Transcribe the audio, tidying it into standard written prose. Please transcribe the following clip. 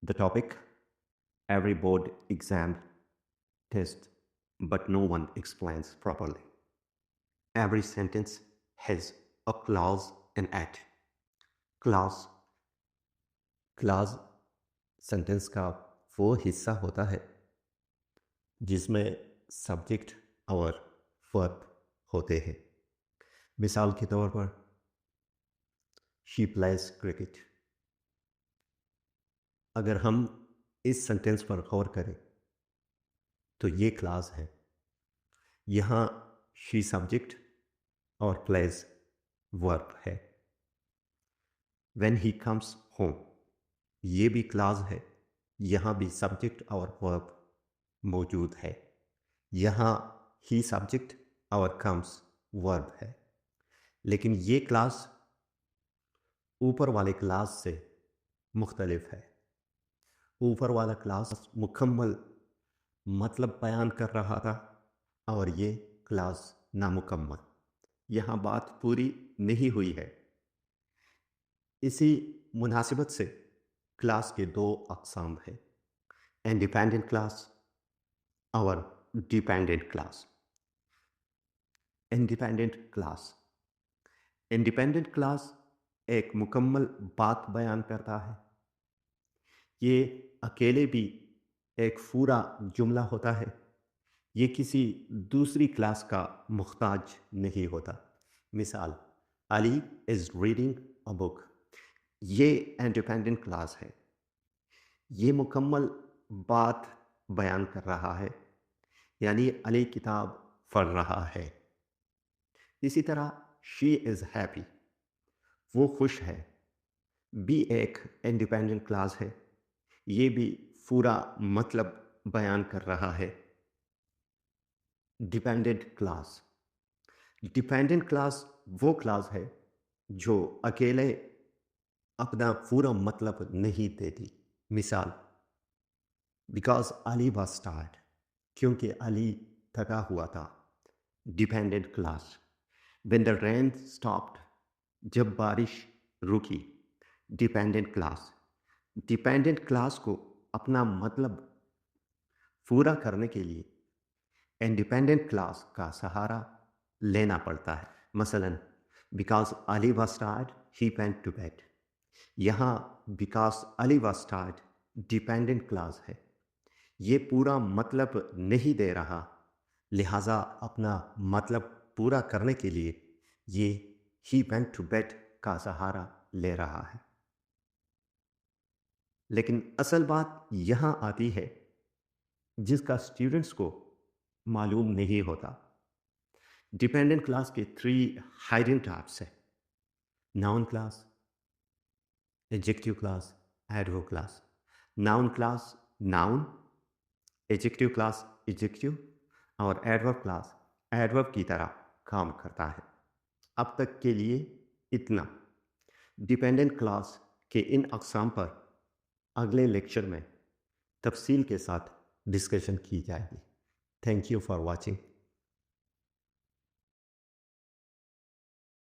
The topic: every board exam test, but no one explains properly. Every sentence has a clause and at. Clause clause sentence का वो हिस्सा होता है जिसमें subject और verb होते हैं। मिसाल के तौर पर शी प्लेज क्रिकेट। अगर हम इस सेंटेंस पर गौर करें तो ये क्लास है। यहाँ शी सब्जेक्ट और प्लेज वर्ब है। व्हेन ही कम्स होम, ये भी क्लास है। यहाँ भी सब्जेक्ट और वर्ब मौजूद है। यहाँ ही सब्जेक्ट और कम्स वर्ब है। लेकिन ये क्लास ऊपर वाले क्लास से मुख्तलिफ है। ऊपर वाला क्लास मुकम्मल मतलब बयान कर रहा था और ये क्लास नामुकम्मल। यहाँ बात पूरी नहीं हुई है। इसी मुनासिबत से क्लास के दो अक़साम हैं, इंडिपेंडेंट क्लास और डिपेंडेंट क्लास। इंडिपेंडेंट क्लास एक मुकम्मल बात बयान करता है। ये अकेले भी एक पूरा जुमला होता है। ये किसी दूसरी क्लास का मुख्ताज नहीं होता। मिसाल, Ali is reading a book. ये इंडिपेंडेंट क्लास है। ये मुकम्मल बात बयान कर रहा है, यानी अली किताब पढ़ रहा है। इसी तरह शी इज़ हैप्पी, वो खुश है, भी एक इंडिपेंडेंट क्लास है। ये भी पूरा मतलब बयान कर रहा है। डिपेंडेंट क्लास वो क्लास है जो अकेले अपना पूरा मतलब नहीं देती। मिसाल, बिकॉज अली वॉज टायर्ड, क्योंकि अली थका हुआ था। Dependent class, when the rain stopped, जब बारिश रुकी। डिपेंडेंट क्लास को अपना मतलब पूरा करने के लिए इंडिपेंडेंट क्लास का सहारा लेना पड़ता है। मसलन, because Ali was tired he went to bed. यहाँ because Ali was tired dependent clause है। ये पूरा मतलब नहीं दे रहा, लिहाजा अपना मतलब पूरा करने के लिए ये ही वेंट टू बेड का सहारा ले रहा है। लेकिन असल बात यहाँ आती है जिसका स्टूडेंट्स को मालूम नहीं होता। डिपेंडेंट क्लास के 3 हाइडन टाइप्स है: noun class, adjective class, adverb class. Noun class noun, adjective class adjective और एडवर्ब क्लास एडवर्ब की तरह काम करता है। अब तक के लिए इतना। डिपेंडेंट क्लास के इन अक़साम पर अगले लेक्चर में तफसील के साथ डिस्कशन की जाएगी। Thank you for watching.